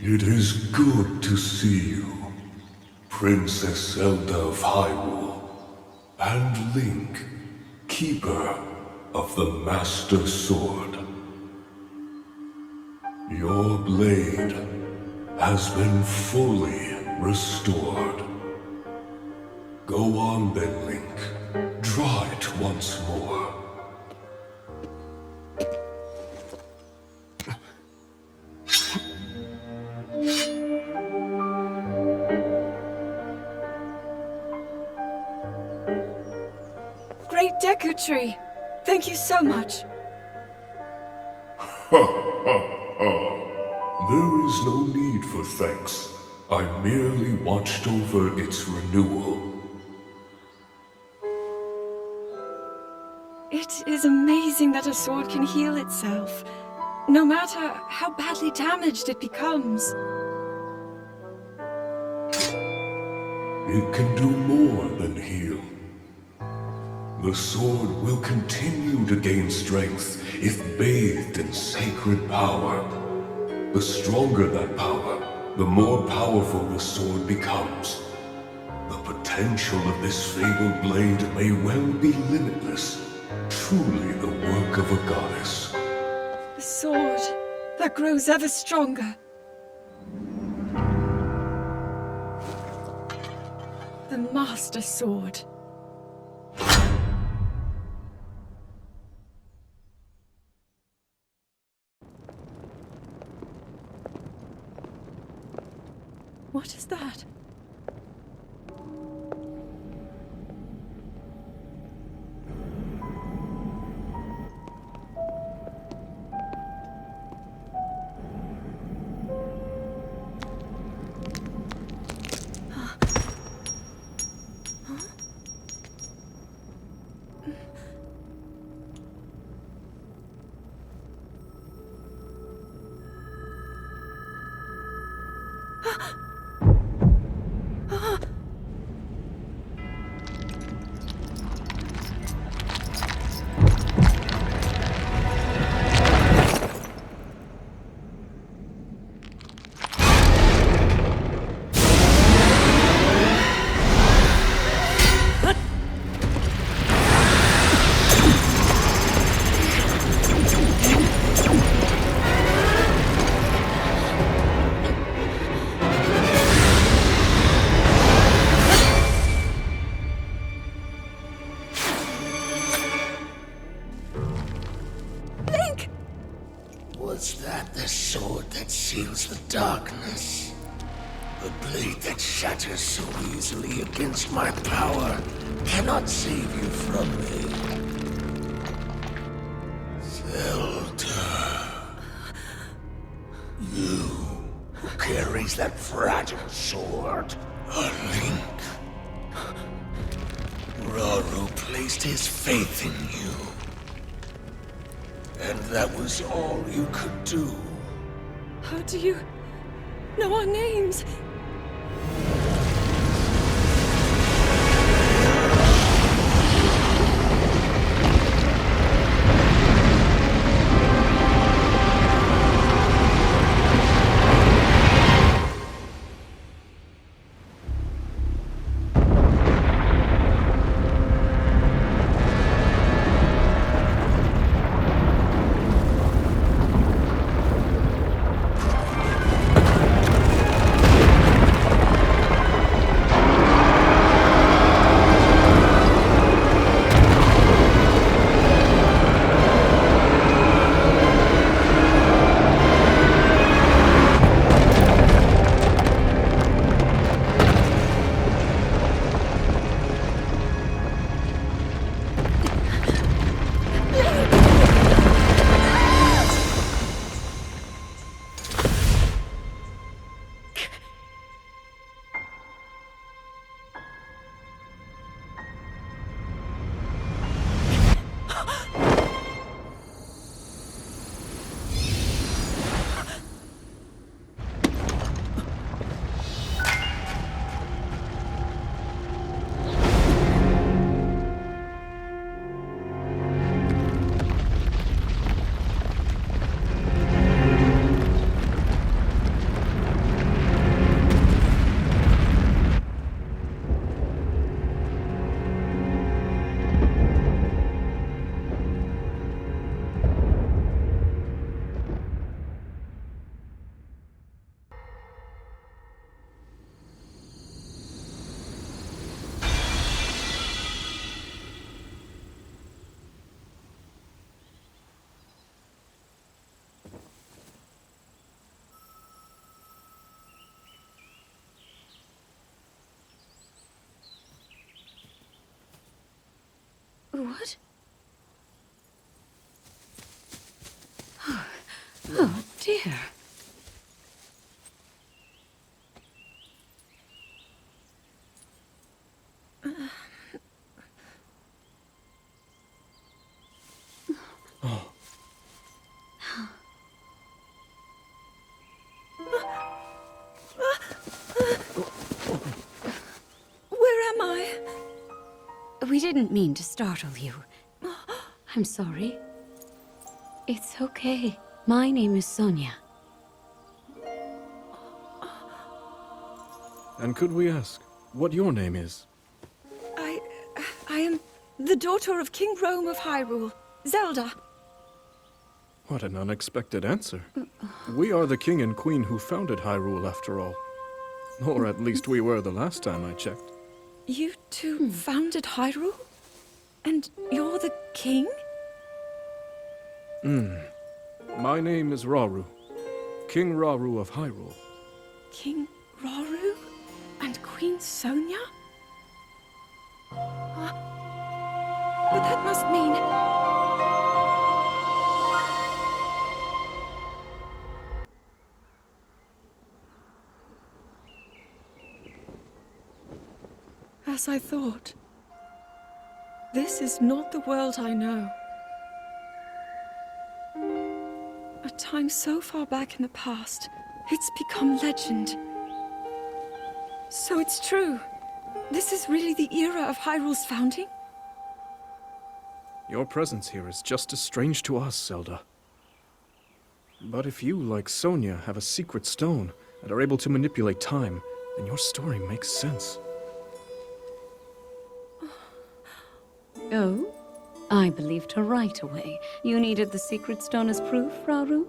It is good to see you, Princess Zelda of Hyrule, and Link, Keeper of the Master Sword. Your blade has been fully restored. Go on then, Link. Draw it once more. Great Deku Tree! Thank you so much! There is no need for thanks. I merely watched over its renewal. It is amazing that a sword can heal itself, no matter how badly damaged it becomes. It can do more than heal. The sword will continue to gain strength if bathed in sacred power. The stronger that power, the more powerful the sword becomes. The potential of this fabled blade may well be limitless, truly the work of a goddess. The sword that grows ever stronger. The Master Sword. What is that? Was that the sword that seals the darkness? The blade that shatters so easily against my power cannot save you from me. Zelda. You who carries that fragile sword. A Link. Rauru placed his faith in you. And that was all you could do. How do you know our names? What? Oh, dear. Where am I? We didn't mean to startle you. I'm sorry. It's okay. My name is Sonia. And could we ask what your name is? I am the daughter of King Rome of Hyrule, Zelda. What an unexpected answer. We are the king and queen who founded Hyrule, after all. Or at least we were the last time I checked. You two founded Hyrule? And you're the king? My name is Rauru, King Rauru of Hyrule. King Rauru? And Queen Sonia? But that must mean... As I thought. This is not the world I know. A time so far back in the past, it's become legend. So it's true. This is really the era of Hyrule's founding? Your presence here is just as strange to us, Zelda. But if you, like Sonia, have a secret stone and are able to manipulate time, then your story makes sense. Oh? I believed her right away. You needed the secret stone as proof, Rauru?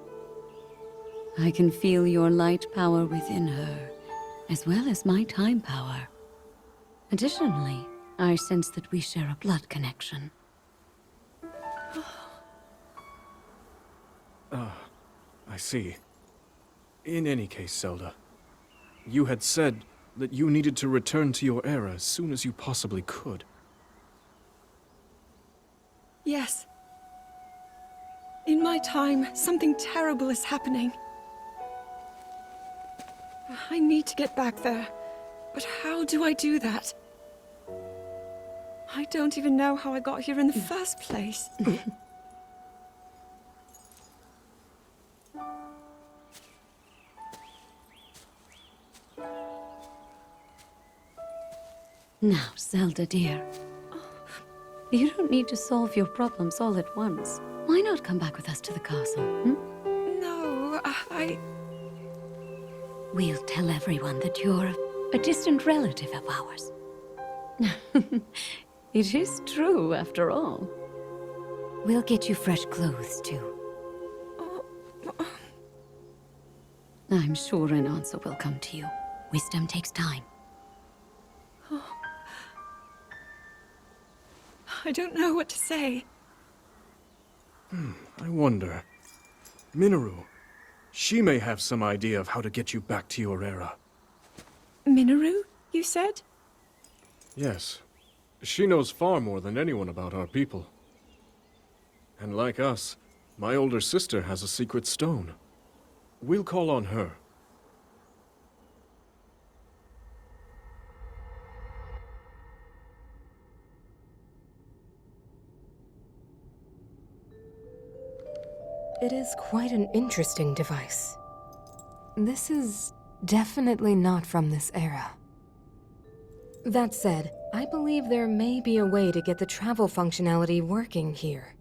I can feel your light power within her, as well as my time power. Additionally, I sense that we share a blood connection. I see. In any case, Zelda, you had said that you needed to return to your era as soon as you possibly could. Yes. In my time, something terrible is happening. I need to get back there. But how do I do that? I don't even know how I got here in the first place. Now, Zelda dear, you don't need to solve your problems all at once. Why not come back with us to the castle, No, We'll tell everyone that you're a distant relative of ours. It is true, after all. We'll get you fresh clothes, too. I'm sure an answer will come to you. Wisdom takes time. I don't know what to say. I wonder. Minoru, she may have some idea of how to get you back to your era. Minoru, you said? Yes. She knows far more than anyone about our people. And like us, my older sister has a secret stone. We'll call on her. It is quite an interesting device. This is definitely not from this era. That said, I believe there may be a way to get the travel functionality working here.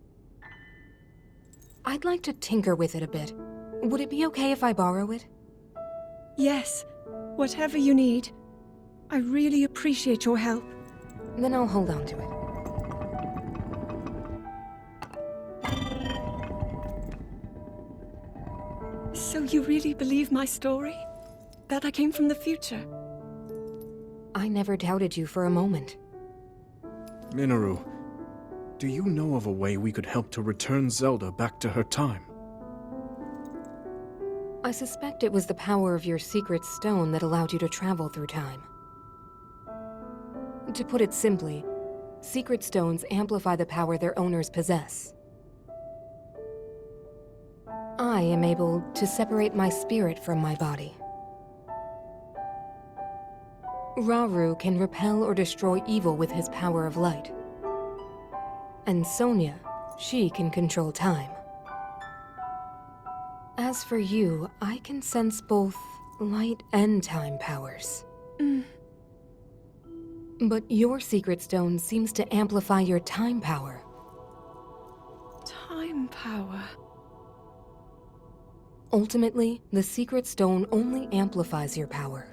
I'd like to tinker with it a bit. Would it be okay if I borrow it? Yes. Whatever you need. I really appreciate your help. Then I'll hold on to it. So you really believe my story? That I came from the future? I never doubted you for a moment. Minoru, do you know of a way we could help to return Zelda back to her time? I suspect it was the power of your secret stone that allowed you to travel through time. To put it simply, secret stones amplify the power their owners possess. I am able to separate my spirit from my body. Rauru can repel or destroy evil with his power of light. And Sonia, she can control time. As for you, I can sense both light and time powers. But your secret stone seems to amplify your time power. Time power. Ultimately, the secret stone only amplifies your power.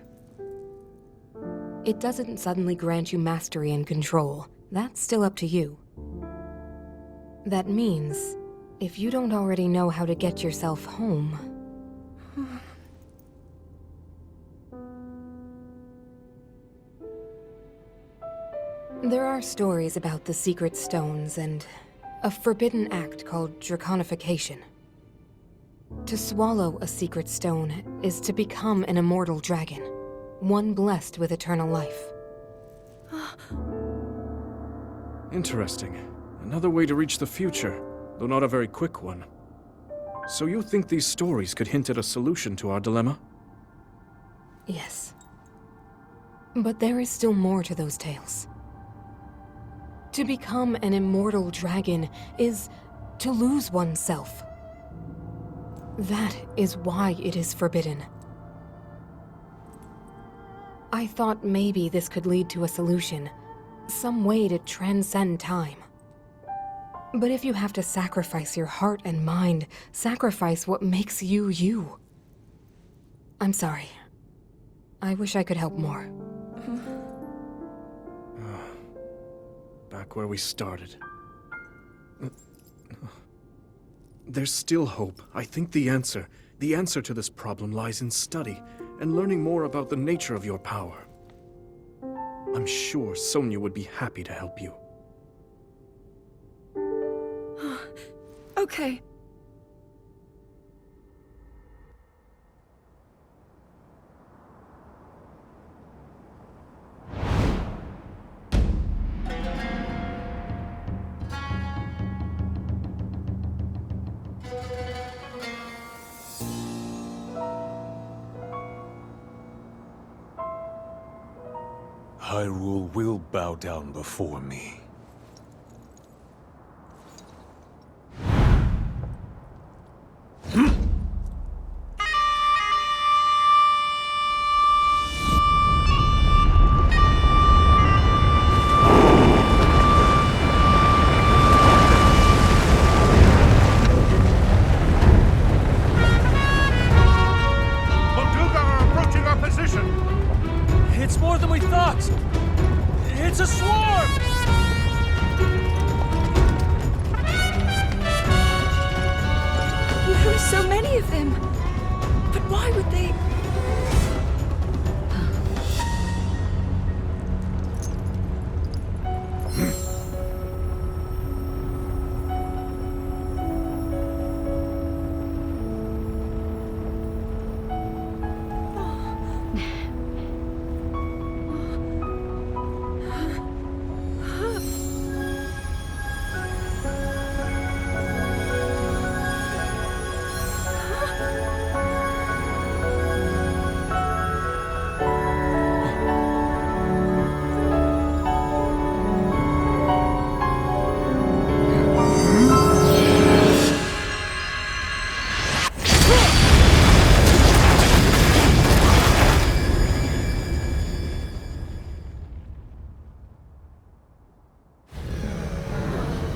It doesn't suddenly grant you mastery and control. That's still up to you. That means, if you don't already know how to get yourself home... There are stories about the secret stones and a forbidden act called draconification. To swallow a secret stone is to become an immortal dragon, one blessed with eternal life. Interesting. Another way to reach the future, though not a very quick one. So you think these stories could hint at a solution to our dilemma? Yes. But there is still more to those tales. To become an immortal dragon is to lose oneself. That is why it is forbidden. I thought maybe this could lead to a solution, some way to transcend time. But if you have to sacrifice your heart and mind, sacrifice what makes you you. I'm sorry. I wish I could help more. Back where we started. There's still hope. I think the answer to this problem lies in study and learning more about the nature of your power. I'm sure Sonia would be happy to help you. Okay. Hyrule will bow down before me. Molduga are approaching our position! It's more than we thought! It's a swarm! There are so many of them. But why would they...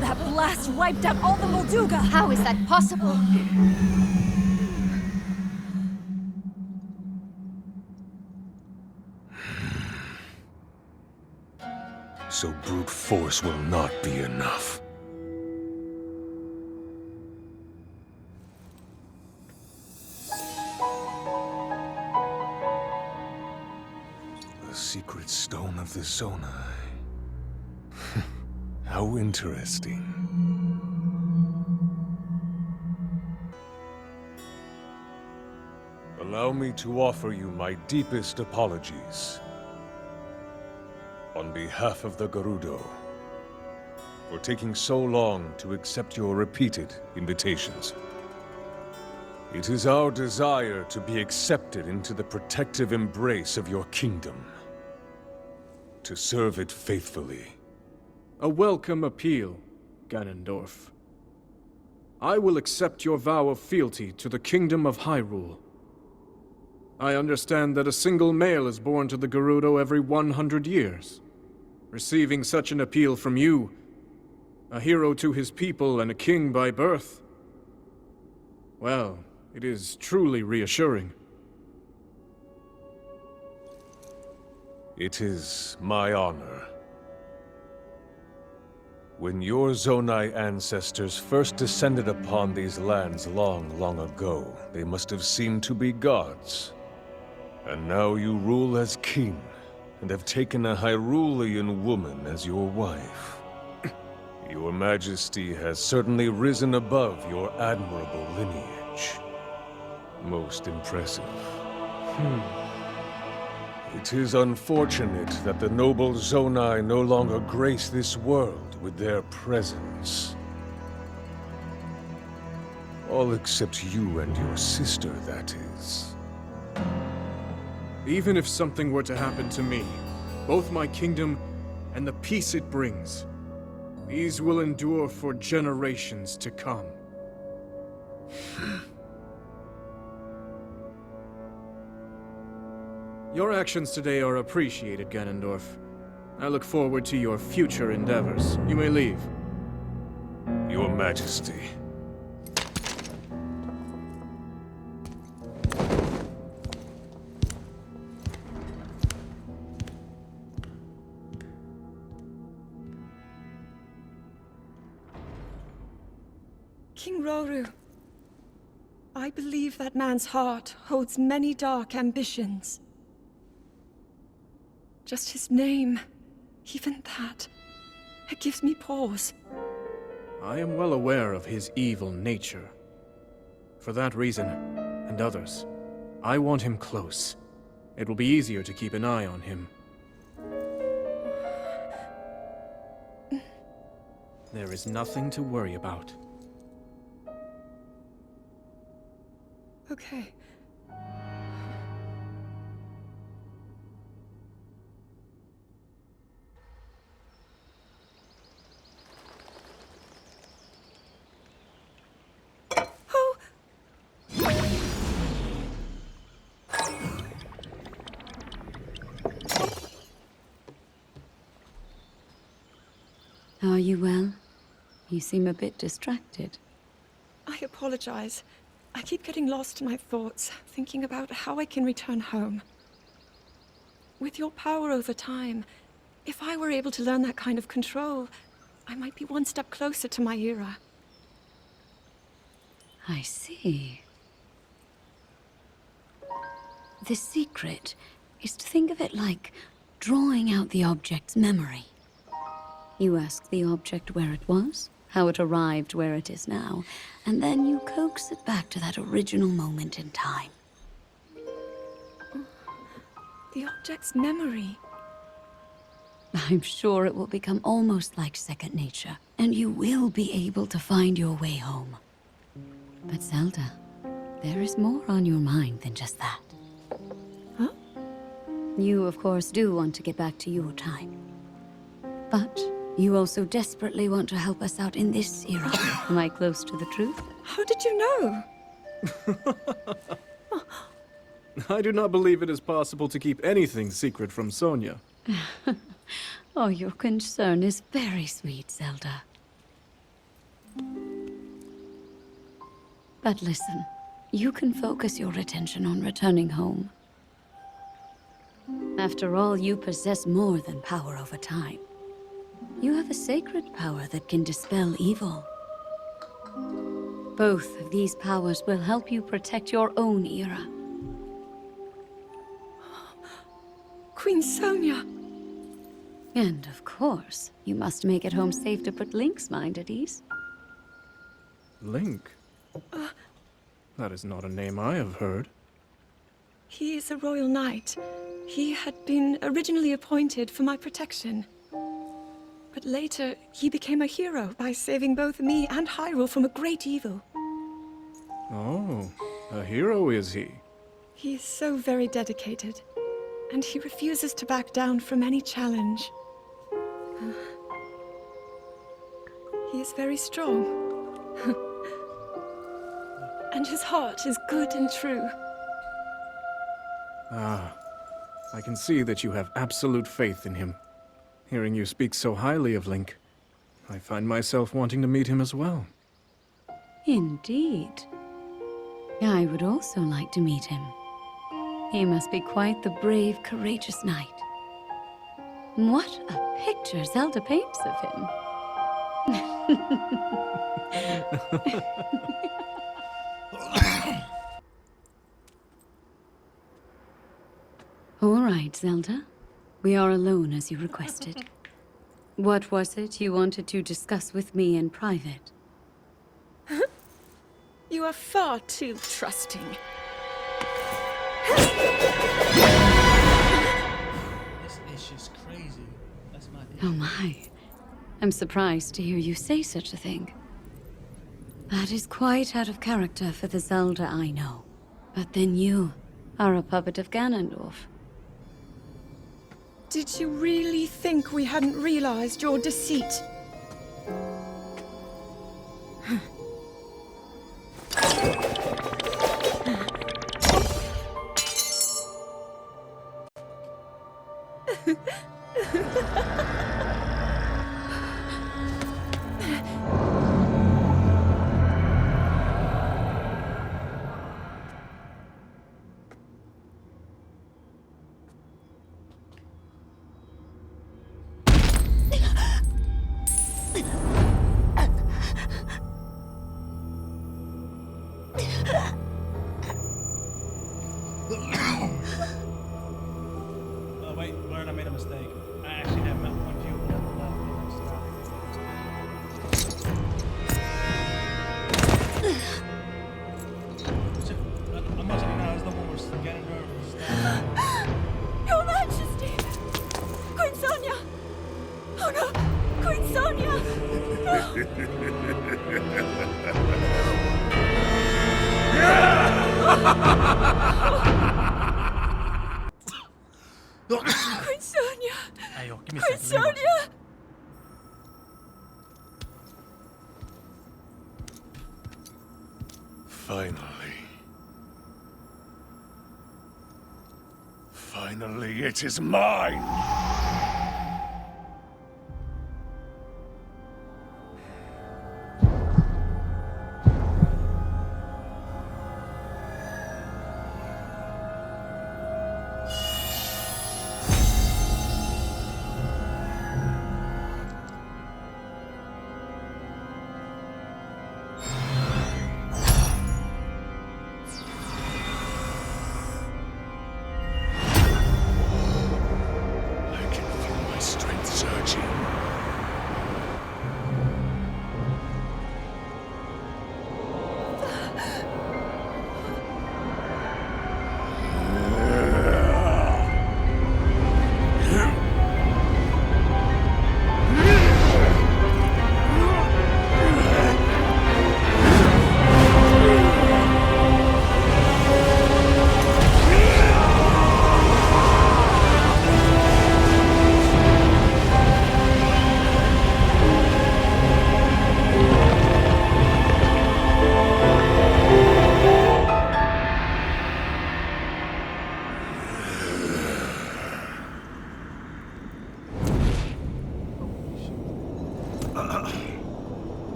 That blast wiped out all the Molduga! How is that possible? So brute force will not be enough. The secret stone of the Zonai. How interesting. Allow me to offer you my deepest apologies. On behalf of the Gerudo, for taking so long to accept your repeated invitations. It is our desire to be accepted into the protective embrace of your kingdom, to serve it faithfully. A welcome appeal, Ganondorf. I will accept your vow of fealty to the Kingdom of Hyrule. I understand that a single male is born to the Gerudo every 100 years. Receiving such an appeal from you, a hero to his people and a king by birth, well, it is truly reassuring. It is my honor. When your Zonai ancestors first descended upon these lands long, long ago, they must have seemed to be gods. And now you rule as king, and have taken a Hyrulean woman as your wife. Your Majesty has certainly risen above your admirable lineage. Most impressive. It is unfortunate that the noble Zonai no longer grace this world with their presence. All except you and your sister, that is. Even if something were to happen to me, both my kingdom and the peace it brings, these will endure for generations to come. Your actions today are appreciated, Ganondorf. I look forward to your future endeavors. You may leave. Your Majesty. King Roru, I believe that man's heart holds many dark ambitions. Just his name, even that, it gives me pause. I am well aware of his evil nature. For that reason, and others, I want him close. It will be easier to keep an eye on him. There is nothing to worry about. Okay. Oh! Are you well? You seem a bit distracted. I apologize. I keep getting lost in my thoughts, thinking about how I can return home. With your power over time, if I were able to learn that kind of control, I might be one step closer to my era. I see. The secret is to think of it like drawing out the object's memory. You ask the object where it was, how it arrived where it is now, and then you coax it back to that original moment in time. The object's memory. I'm sure it will become almost like second nature, and you will be able to find your way home. But Zelda, there is more on your mind than just that. Huh? You, of course, do want to get back to your time. But you also desperately want to help us out in this era. Am I close to the truth? How did you know? I do not believe it is possible to keep anything secret from Sonia. Oh, your concern is very sweet, Zelda. But listen, you can focus your attention on returning home. After all, you possess more than power over time. You have a sacred power that can dispel evil. Both of these powers will help you protect your own era. Queen Sonia! And of course, you must make it home safe to put Link's mind at ease. Link? That is not a name I have heard. He is a royal knight. He had been originally appointed for my protection. But later, he became a hero by saving both me and Hyrule from a great evil. Oh, a hero is he? He is so very dedicated, and he refuses to back down from any challenge. He is very strong. And his heart is good and true. Ah, I can see that you have absolute faith in him. Hearing you speak so highly of Link, I find myself wanting to meet him as well. Indeed. I would also like to meet him. He must be quite the brave, courageous knight. What a picture Zelda paints of him. All right, Zelda. We are alone as you requested. What was it you wanted to discuss with me in private? You are far too trusting. This is just crazy. That's my Oh my. I'm surprised to hear you say such a thing. That is quite out of character for the Zelda I know. But then you are a puppet of Ganondorf. Did you really think we hadn't realized your deceit? Oh wait, learn I made a mistake. I actually have one view I'm not saying now, it's the one we're getting nervous. Your Majesty! Queen Sonia! Oh no! Queen Sonia! Queen Sonia! Hey, yo, give me a Queen second. Sonia! Finally. Finally, it is mine!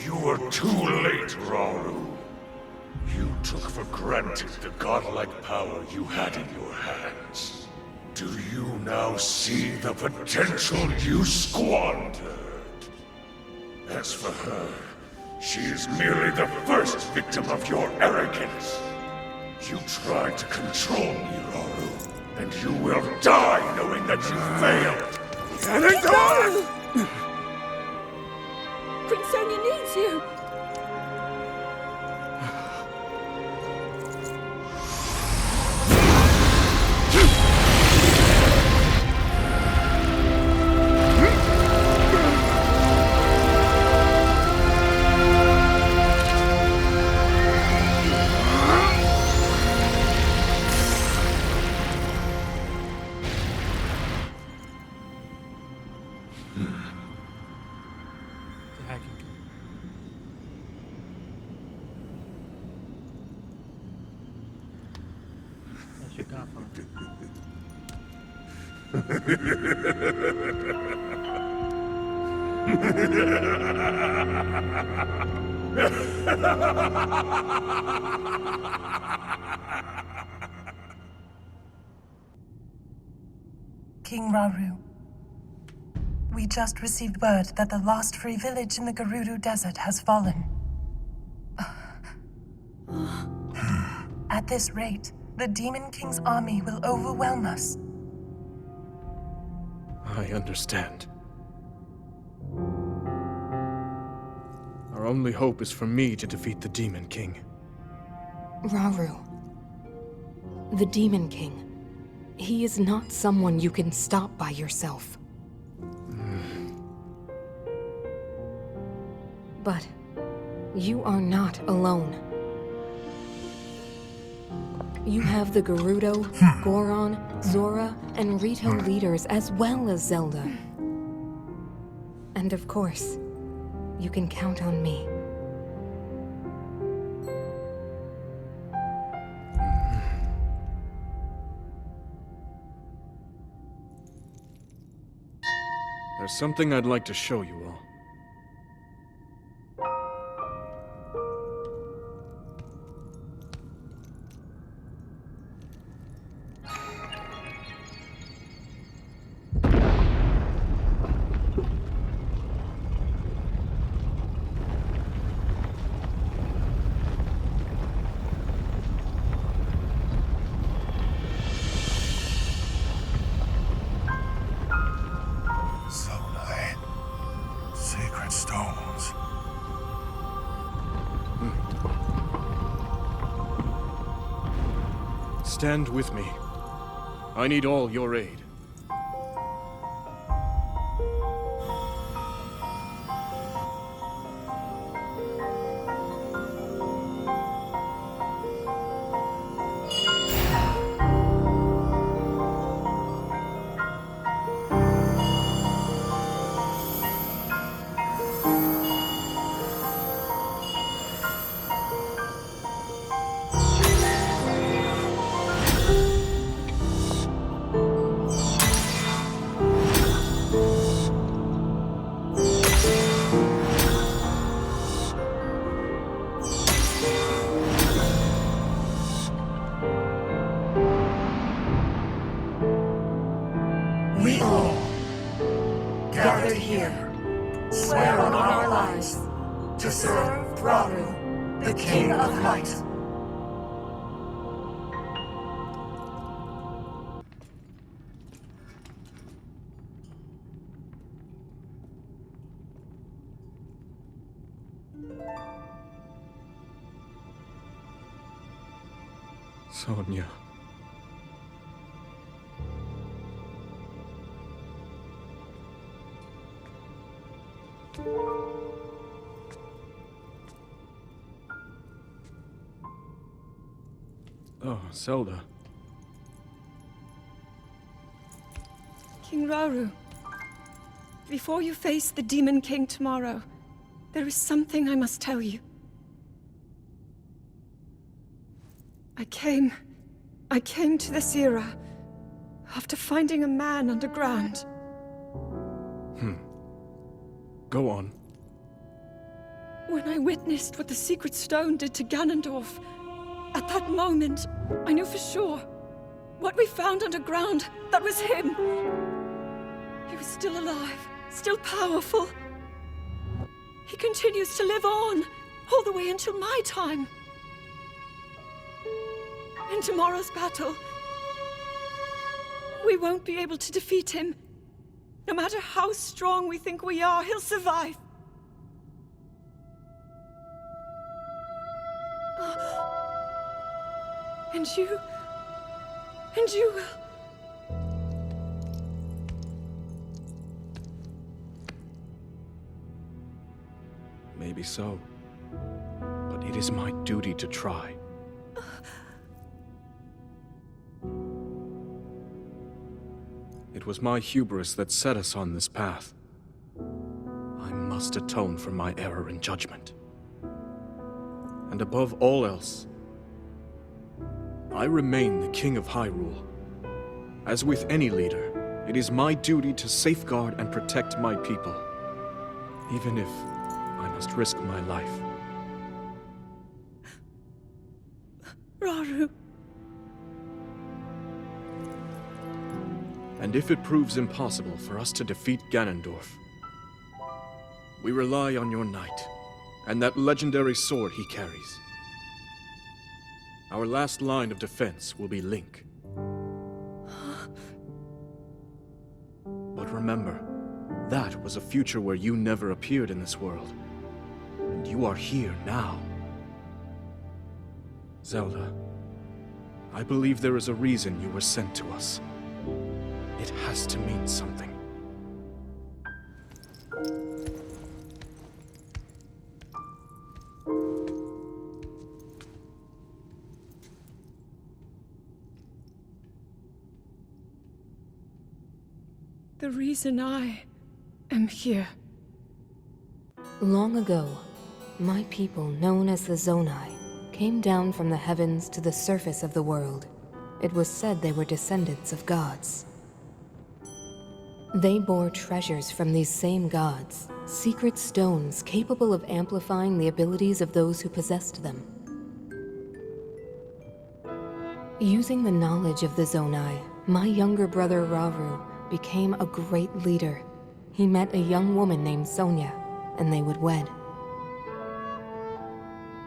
You were too late, Rauru. You took for granted the godlike power you had in your hands. Do you now see the potential you squandered? As for her, she is merely the first victim of your arrogance. You tried to control me, Rauru, and you will die knowing that you failed. Ganondorf! Prince Sonia needs you! King Rauru, we just received word that the last free village in the Gerudo Desert has fallen. At this rate, the Demon King's army will overwhelm us. I understand. Our only hope is for me to defeat the Demon King. Rauru. The Demon King. He is not someone you can stop by yourself. But you are not alone. You have the Gerudo, Goron, Zora, and Rito leaders as well as Zelda. And of course, you can count on me. There's something I'd like to show you all. Sacred stones. Stand with me. I need all your aid. We all, gathered here, swear on our lives to serve Rauru, the King of Light. Sonia. Oh, Zelda. King Rauru, before you face the Demon King tomorrow, there is something I must tell you. I came to this era after finding a man underground. Go on. When I witnessed what the Secret Stone did to Ganondorf, at that moment, I knew for sure. What we found underground, that was him. He was still alive, still powerful. He continues to live on, all the way until my time. In tomorrow's battle, we won't be able to defeat him. No matter how strong we think we are, he'll survive. And you will. Maybe so. But it is my duty to try. It was my hubris that set us on this path. I must atone for my error in judgment. And above all else, I remain the King of Hyrule. As with any leader, it is my duty to safeguard and protect my people, even if I must risk my life. Rauru. And if it proves impossible for us to defeat Ganondorf, we rely on your knight, and that legendary sword he carries. Our last line of defense will be Link. But remember, that was a future where you never appeared in this world. And you are here now. Zelda, I believe there is a reason you were sent to us. It has to mean something. The reason I am here. Long ago, my people, known as the Zonai, came down from the heavens to the surface of the world. It was said they were descendants of gods. They bore treasures from these same gods, secret stones capable of amplifying the abilities of those who possessed them. Using the knowledge of the Zonai, my younger brother Rauru became a great leader. He met a young woman named Sonia, and they would wed.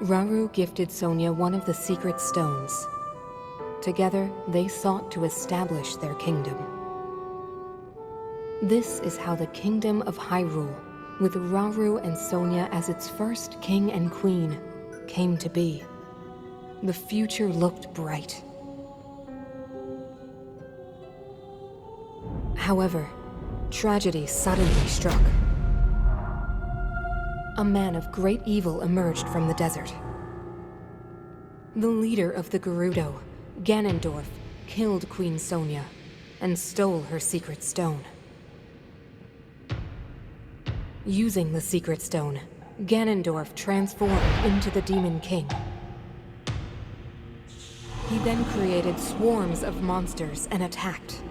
Rauru gifted Sonia one of the secret stones. Together, they sought to establish their kingdom. This is how the Kingdom of Hyrule, with Rauru and Sonia as its first king and queen, came to be. The future looked bright. However, tragedy suddenly struck. A man of great evil emerged from the desert. The leader of the Gerudo, Ganondorf, killed Queen Sonia and stole her secret stone. Using the secret stone, Ganondorf transformed into the Demon King. He then created swarms of monsters and attacked.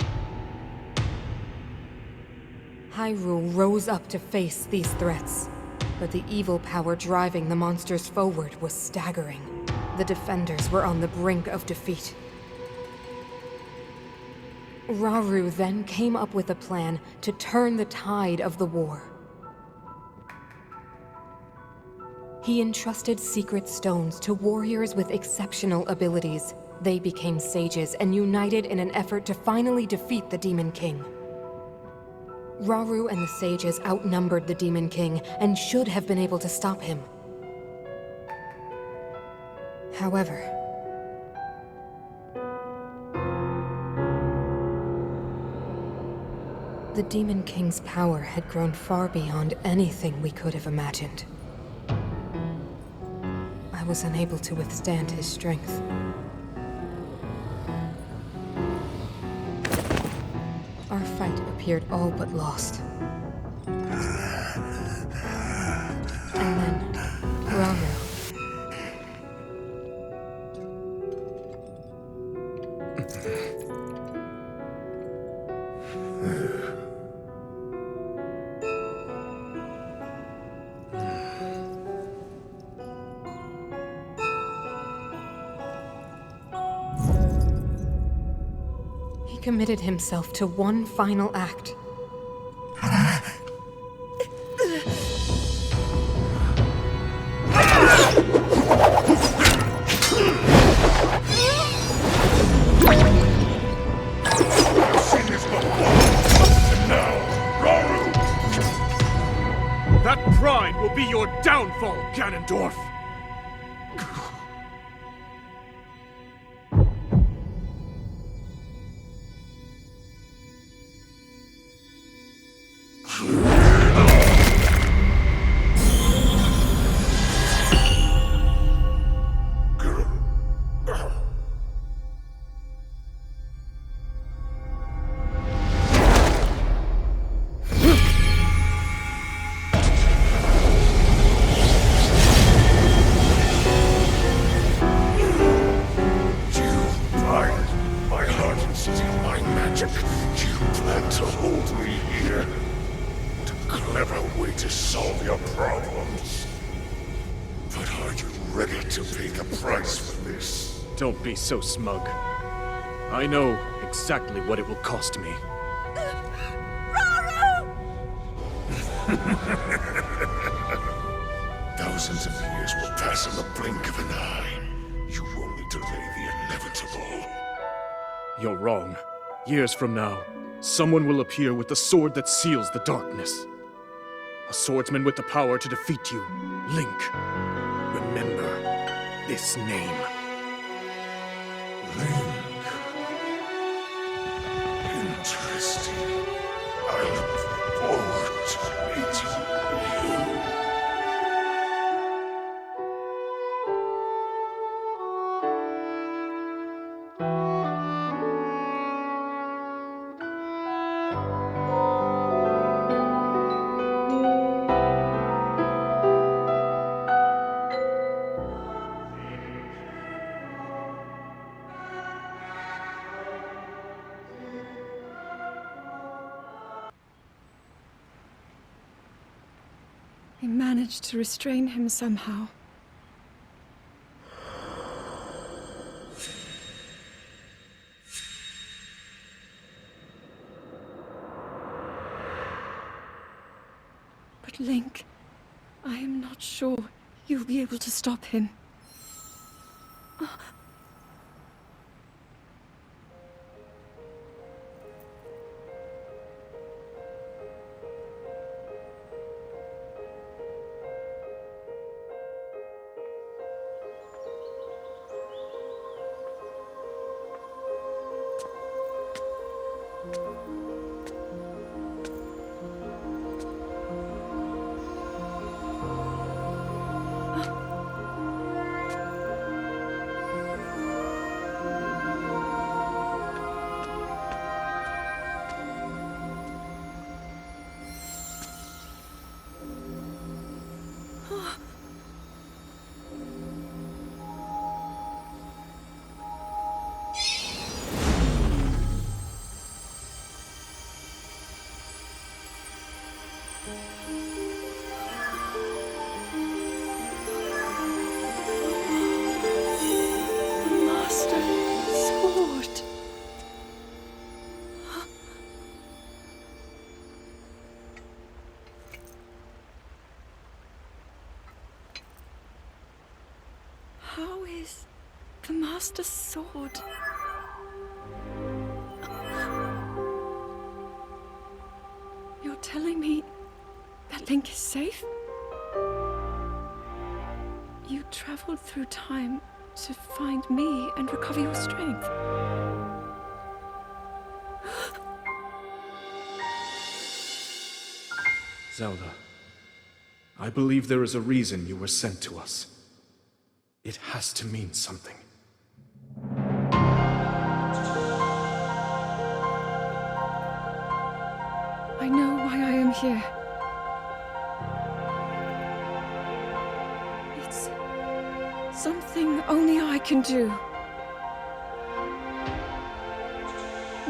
Hyrule rose up to face these threats, but the evil power driving the monsters forward was staggering. The defenders were on the brink of defeat. Rauru then came up with a plan to turn the tide of the war. He entrusted secret stones to warriors with exceptional abilities. They became sages and united in an effort to finally defeat the Demon King. Rauru and the sages outnumbered the Demon King and should have been able to stop him. However, the Demon King's power had grown far beyond anything we could have imagined. I was unable to withstand his strength. Our fight appeared all but lost. And then, Rauru. committed himself to one final act. That pride will be your downfall, Ganondorf! Don't be so smug. I know exactly what it will cost me. Thousands of years will pass in the blink of an eye. You only delay the inevitable. You're wrong. Years from now, someone will appear with the sword that seals the darkness. A swordsman with the power to defeat you. Link. Remember this name. Link. Interesting. I look forward to meeting you. I managed to restrain him somehow. But Link, I am not sure you'll be able to stop him. Master Sword. How is the Master Sword? You're telling me that Link is safe? You traveled through time to find me and recover your strength. Zelda, I believe there is a reason you were sent to us. It has to mean something. I know why I am here. It's something only I can do.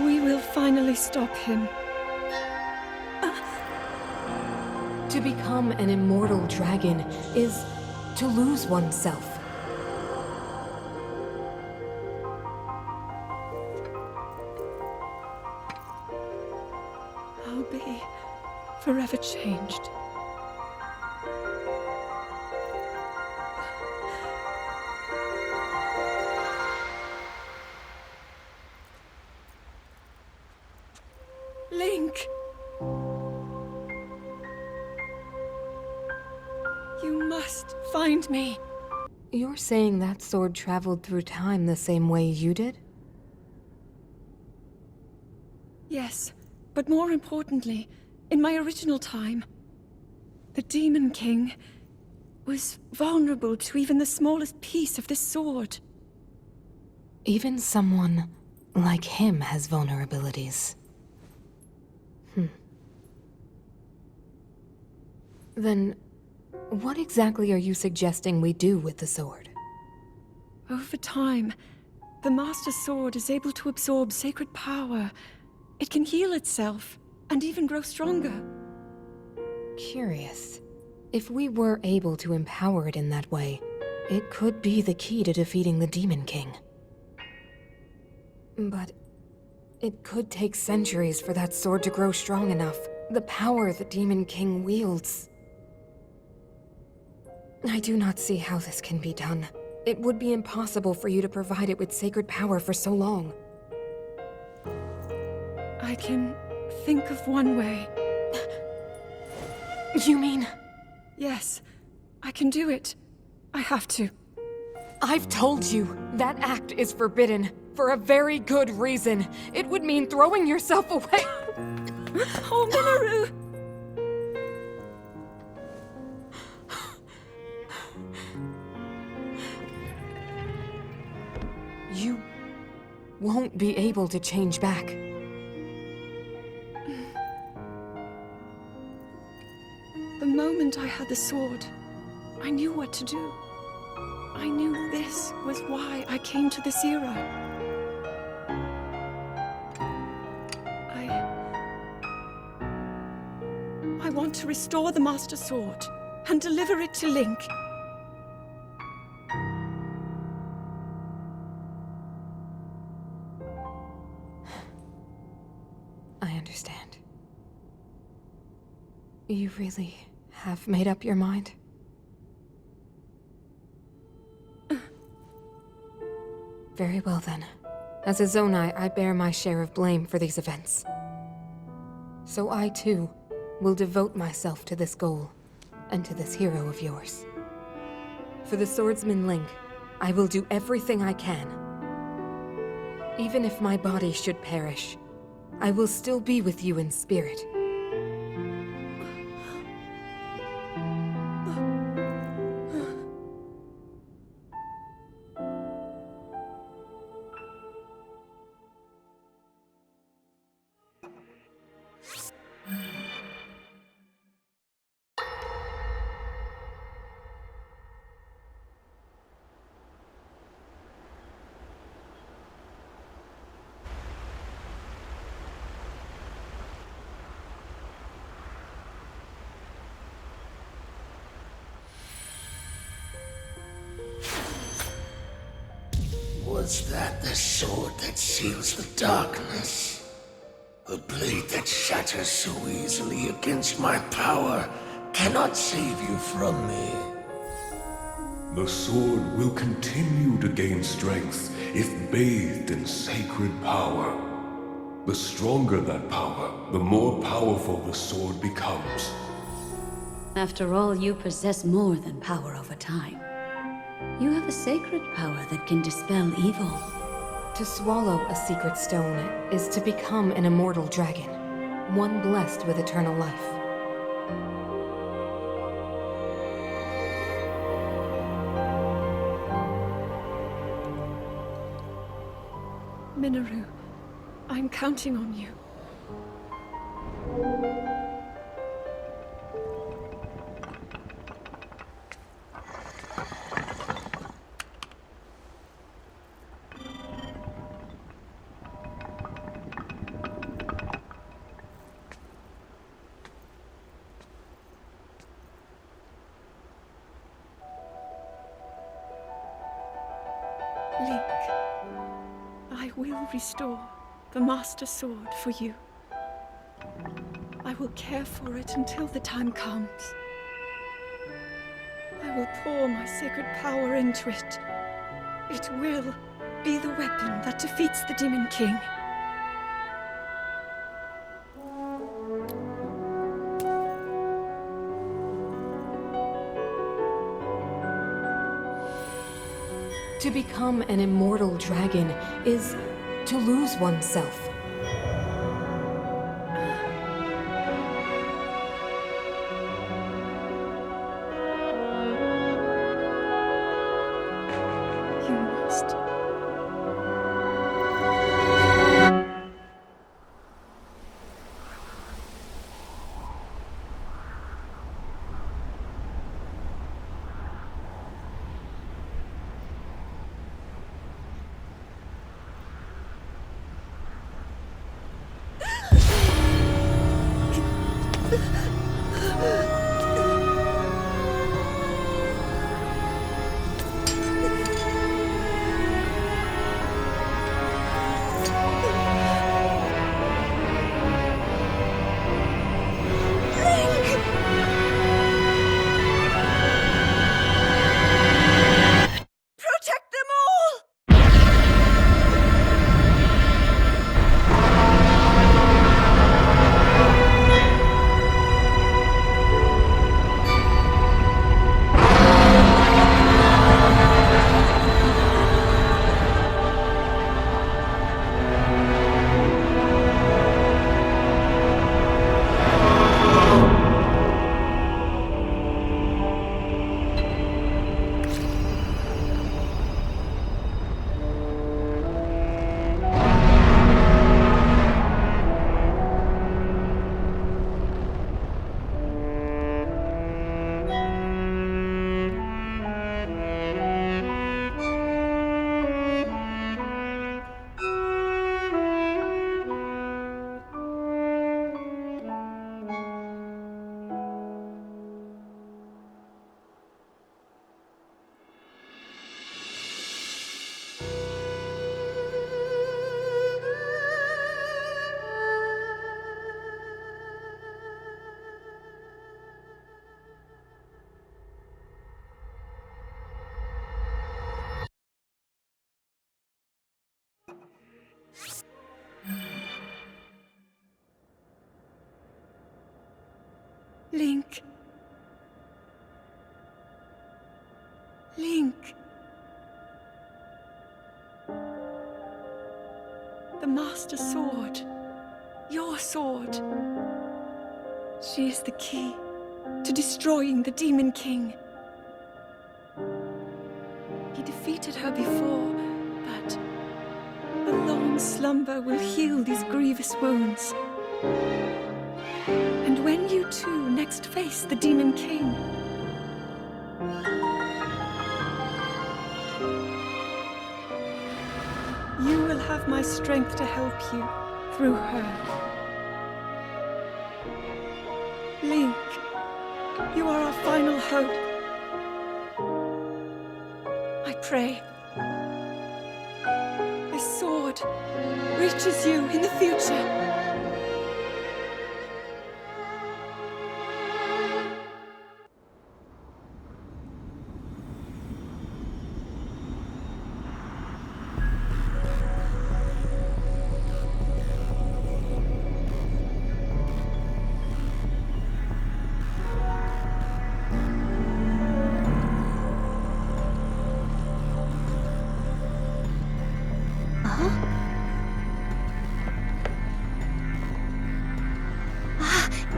We will finally stop him. To become an immortal dragon is to lose oneself. forever changed. Link! You must find me. You're saying that sword traveled through time the same way you did? Yes, but more importantly, in my original time, the Demon King was vulnerable to even the smallest piece of this sword. Even someone like him has vulnerabilities. Then, what exactly are you suggesting we do with the sword? Over time, the Master Sword is able to absorb sacred power. It can heal itself, and even grow stronger. Curious. If we were able to empower it in that way, it could be the key to defeating the Demon King. But it could take centuries for that sword to grow strong enough. The power the Demon King wields. I do not see how this can be done. It would be impossible for you to provide it with sacred power for so long. I can think of one way. You mean? Yes, I can do it. I have to. I've told you, that act is forbidden. For a very good reason. It would mean throwing yourself away. Oh, Minoru! You won't be able to change back. The moment I had the sword, I knew what to do. I knew this was why I came to this era. I want to restore the Master Sword and deliver it to Link. I understand. You really have made up your mind? Very well then. As a Zonai, I bear my share of blame for these events. So I too will devote myself to this goal, and to this hero of yours. For the swordsman Link, I will do everything I can. Even if my body should perish, I will still be with you in spirit. Was that the sword that seals the darkness? The blade that shatters so easily against my power cannot save you from me. The sword will continue to gain strength if bathed in sacred power. The stronger that power, the more powerful the sword becomes. After all, you possess more than power over time. You have a sacred power that can dispel evil. To swallow a secret stone is to become an immortal dragon, one blessed with eternal life. Minoru, I'm counting on you. Link, I will restore the Master Sword for you. I will care for it until the time comes. I will pour my sacred power into it. It will be the weapon that defeats the Demon King. To become an immortal dragon is to lose oneself. You must. Protect them all! Link. Link. The Master Sword. Your sword. She is the key to destroying the Demon King. He defeated her before, but a long slumber will heal these grievous wounds. And when you two next face the Demon King, you will have my strength to help you through her. Link, you are our final hope. I pray this sword reaches you in the future.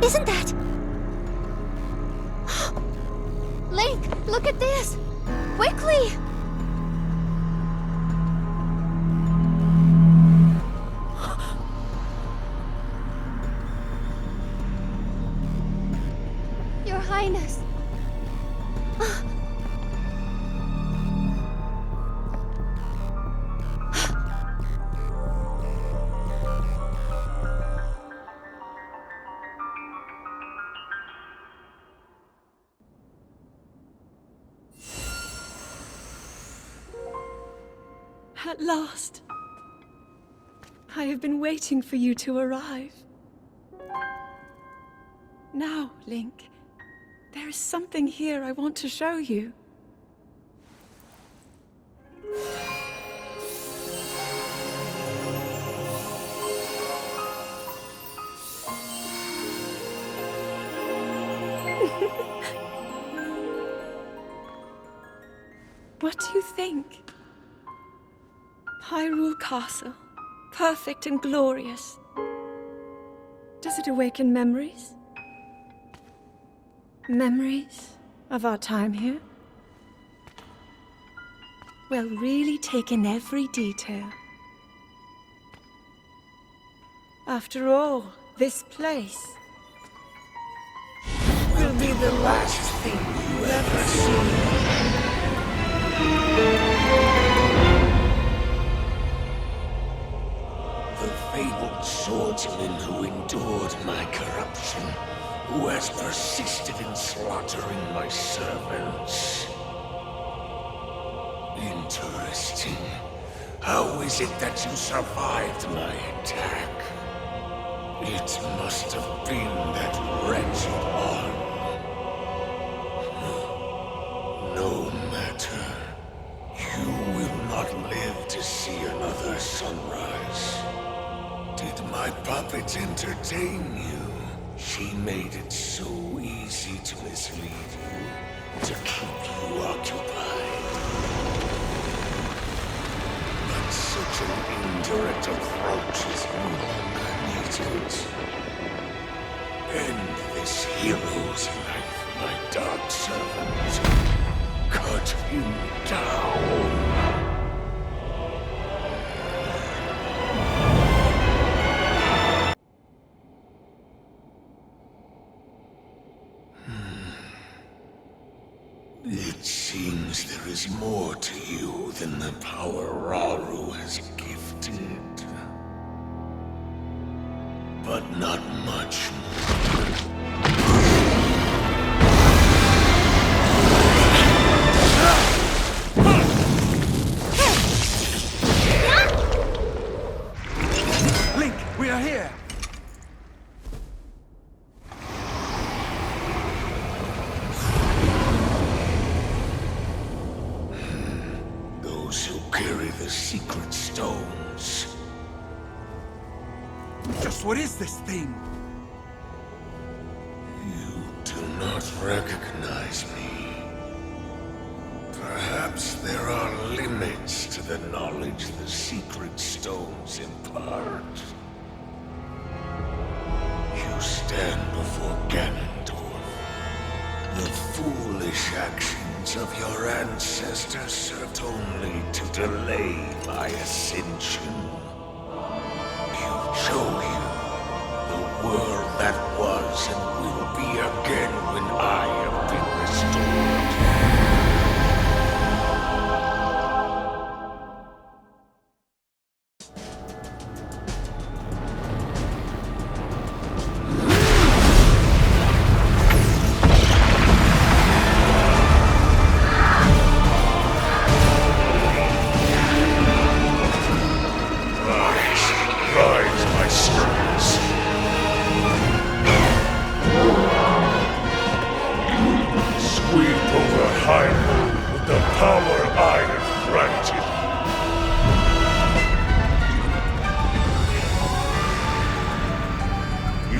Isn't that... Link, look at this! Quickly! Your Highness. At last. I have been waiting for you to arrive. Now, Link, there is something here I want to show you. What do you think? Hyrule Castle, perfect and glorious. Does it awaken memories? Memories of our time here? Well, really take in every detail. After all, this place will be the last thing you ever see. The fabled swordsman who endured my corruption, who has persisted in slaughtering my servants. Interesting. How is it that you survived my attack? It must have been that wretched arm. No matter. You will not live to see another sunrise. Did my puppet entertain you? She made it so easy to mislead you, to keep you occupied. But such an indirect approach is no longer needed. End this hero's life, my dark servant. Cut him down. It seems there is more to you than the power Rauru has gifted. But not much more. Link, we are here! Those who carry the secret stones. Just what is this thing? You do not recognize me. Perhaps there are limits to the knowledge the secret stones impart. You stand before Ganondorf. The foolish actions of your ancestors served only to delay my ascension. You show you the world that was and will be again when I have been restored. Rise, my servants. Sweep over Hyrule with the power I have granted.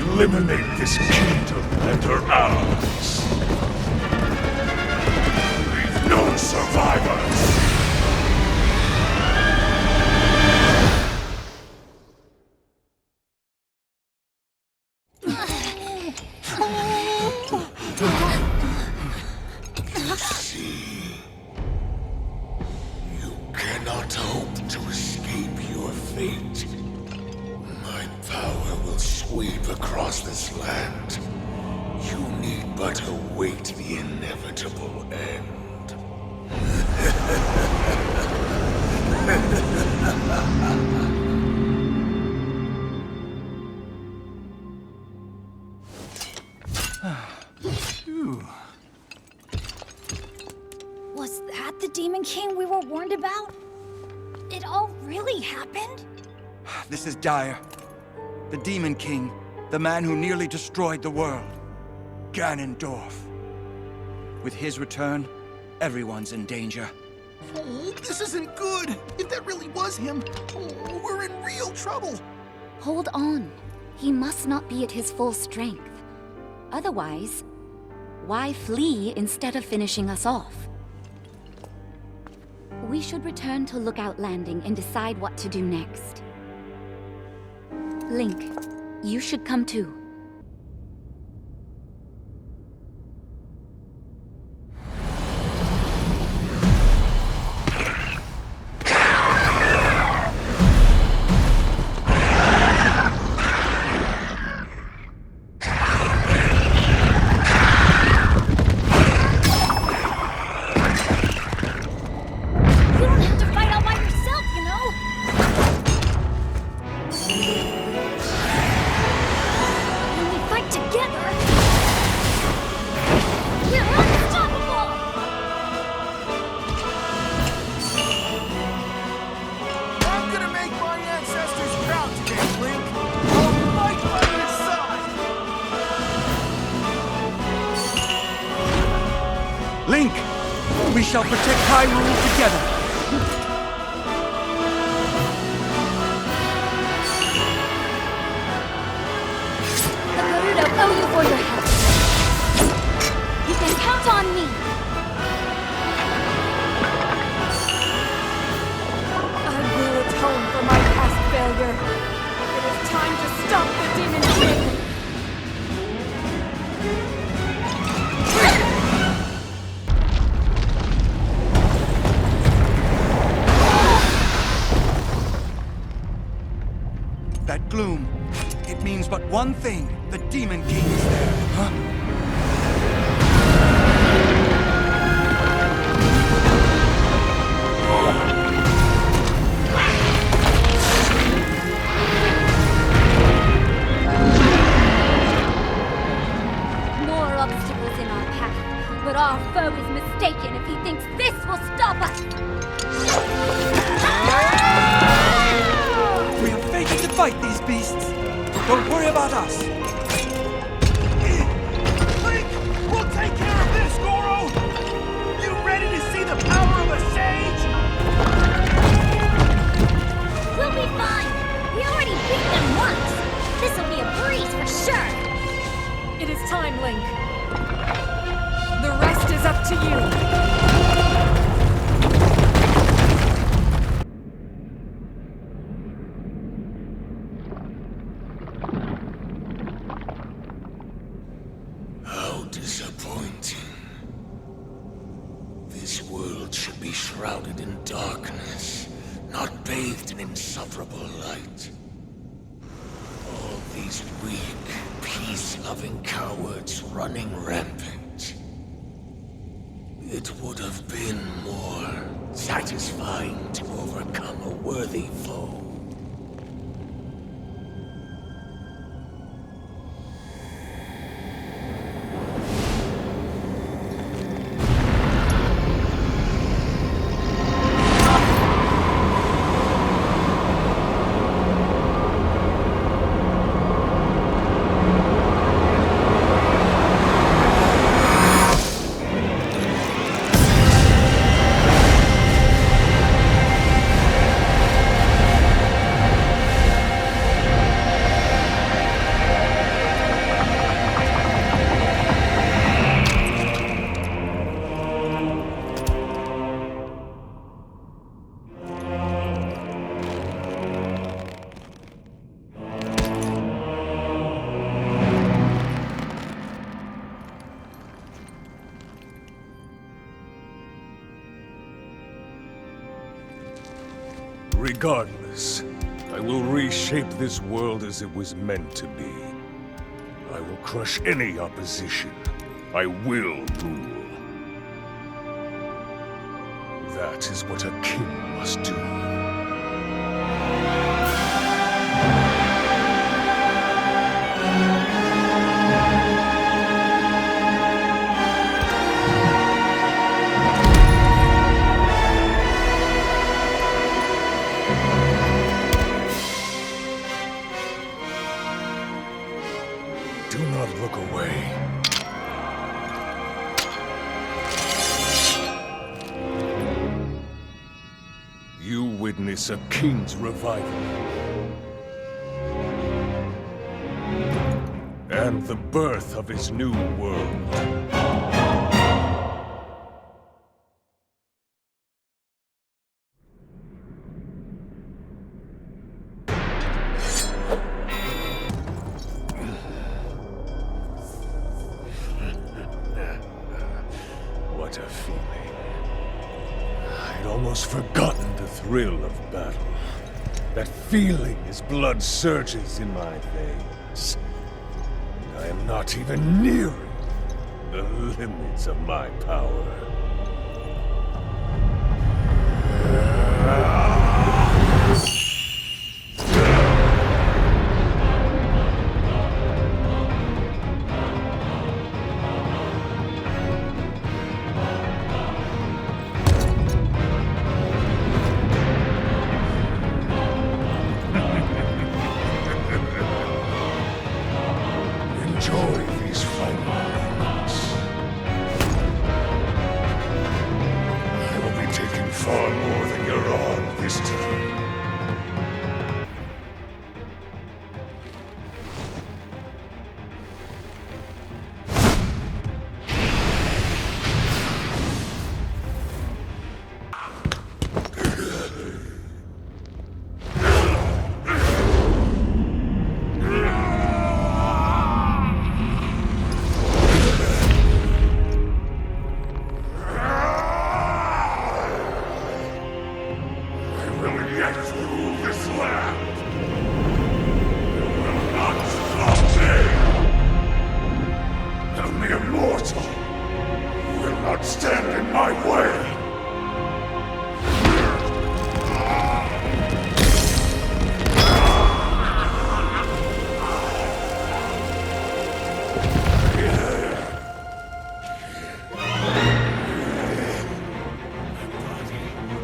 Eliminate this kingdom and her allies. Leave no survivors. See, you cannot hope to escape your fate. My power will sweep across this land. You need but await the inevitable end. Was that the Demon King we were warned about? It all really happened? This is dire. The Demon King, the man who nearly destroyed the world. Ganondorf. With his return, everyone's in danger. Oh, this isn't good. If that really was him, oh, we're in real trouble. Hold on. He must not be at his full strength. Otherwise, why flee instead of finishing us off? We should return to Lookout Landing and decide what to do next. Link, you should come too. Link! We shall protect Hyrule together! The Gerudo owe you for your help. You can count on me! I will atone for my past failure. It is time to stop the Demon King! That gloom, it means but one thing. The Demon King is there, huh? More obstacles in our path, but our foe is mistaken if he thinks this will stop us! We are fated to fight these beasts. Don't worry about us. Link! We'll take care of this, Goro! You ready to see the power of a sage? We'll be fine! We already beat them once! This'll be a breeze for sure! It is time, Link. The rest is up to you. How disappointing. This world should be shrouded in darkness, not bathed in insufferable light. All these weak, peace-loving cowards running rampant. It would have been more satisfying to overcome a worthy foe. Regardless, I will reshape this world as it was meant to be. I will crush any opposition. I will rule. That is what a king must do. Do not look away. witness a king's revival. And the birth of his new world. What a feeling. I'd almost forgotten the thrill of battle. That feeling as blood surges in my veins. And I am not even nearing the limits of my power. Enjoy these final moments. I will be taking far more than you're on this time. Stand in my way!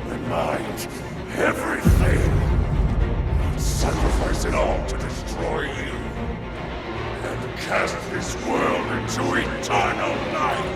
My mind, everything! I'll sacrifice it all to destroy you! And cast this world into eternal night!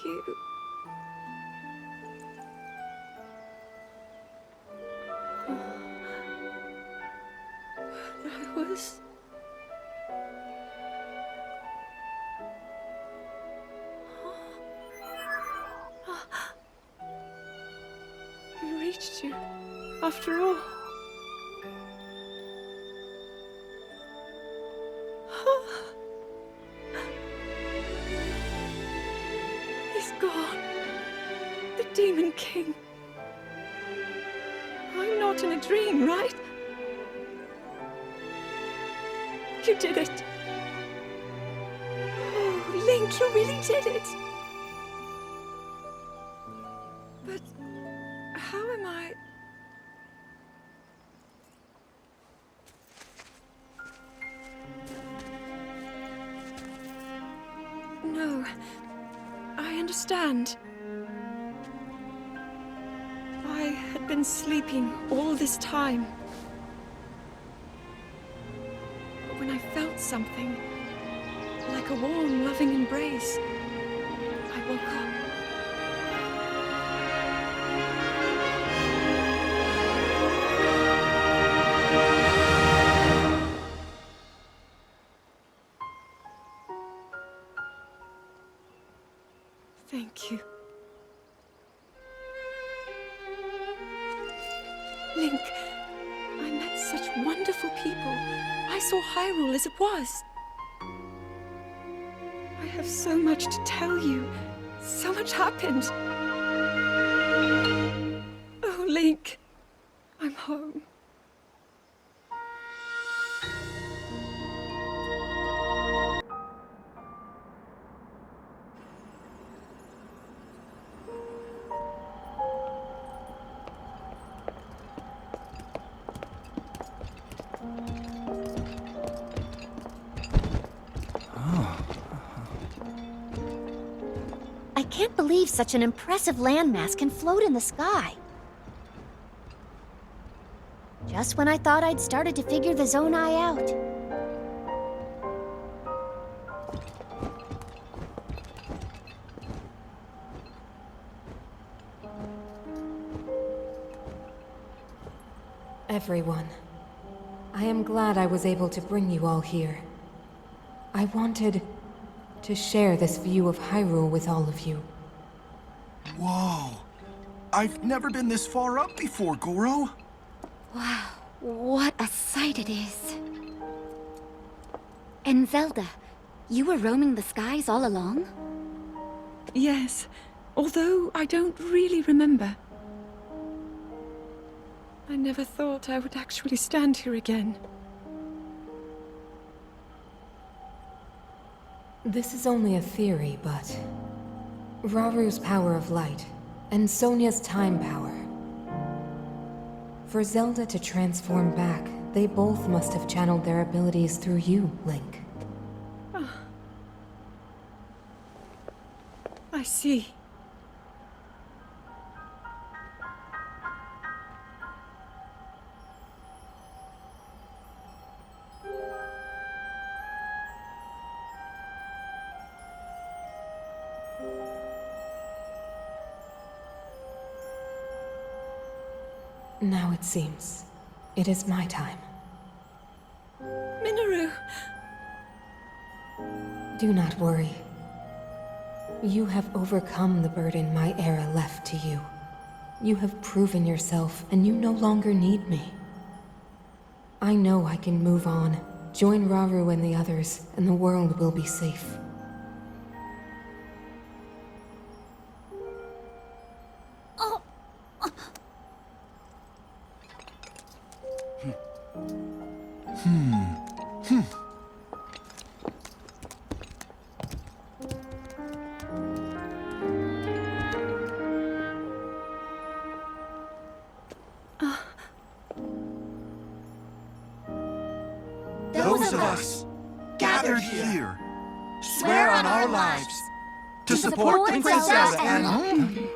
you... I was... We reached you, after all. He's gone. The Demon King. I'm not in a dream, right? You did it. Oh, Link, you really did it. But how am I... No, I understand. I had been sleeping all this time. But when I felt something, like a warm, loving embrace, I woke up. Thank you. Link, I met such wonderful people. I saw Hyrule as it was. I have so much to tell you. So much happened. Oh, Link, I'm home. I can't believe such an impressive landmass can float in the sky. Just when I thought I'd started to figure the Zonai out. Everyone, I am glad I was able to bring you all here. I wanted to share this view of Hyrule with all of you. Whoa! I've never been this far up before, Goro. Wow, what a sight it is. And Zelda, you were roaming the skies all along? Yes, although I don't really remember. I never thought I would actually stand here again. This is only a theory, but... Raru's power of light, and Sonia's time power. For Zelda to transform back, they both must have channeled their abilities through you, Link. I see. Now it seems, it is my time. Minoru! Do not worry. You have overcome the burden my era left to you. You have proven yourself, and you no longer need me. I know I can move on, join Raru and the others, and the world will be safe. Those of us gathered here swear on our lives to support Princess Zelda and...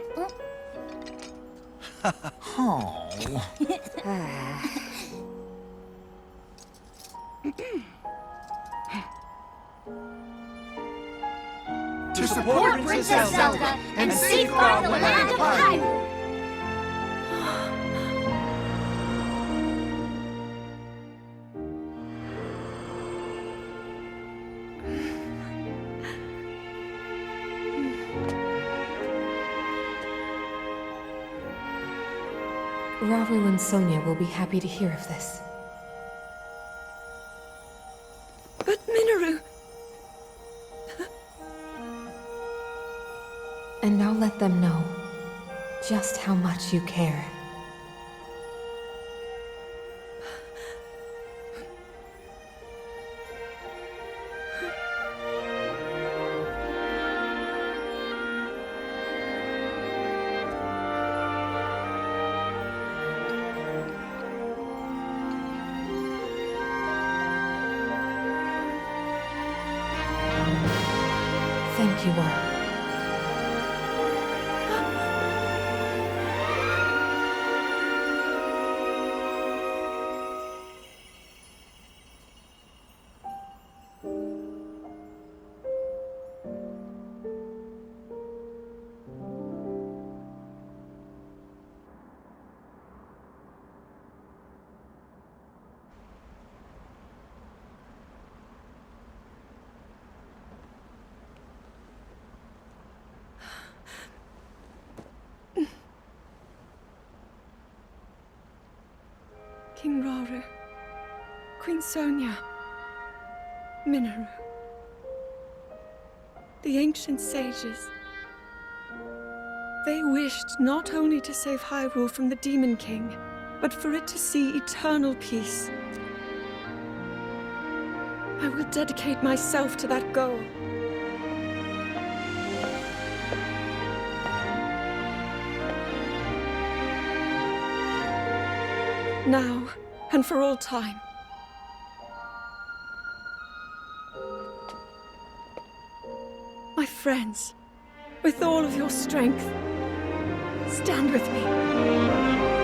To support Princess Zelda and safeguard the land of Hyrule. Rauru and Sonia will be happy to hear of this. But Minoru... And I'll let them know just how much you care. Thank you all. King Rauru, Queen Sonia, Minoru. The ancient sages. They wished not only to save Hyrule from the Demon King, but for it to see eternal peace. I will dedicate myself to that goal. Now, and for all time. My friends, with all of your strength, stand with me.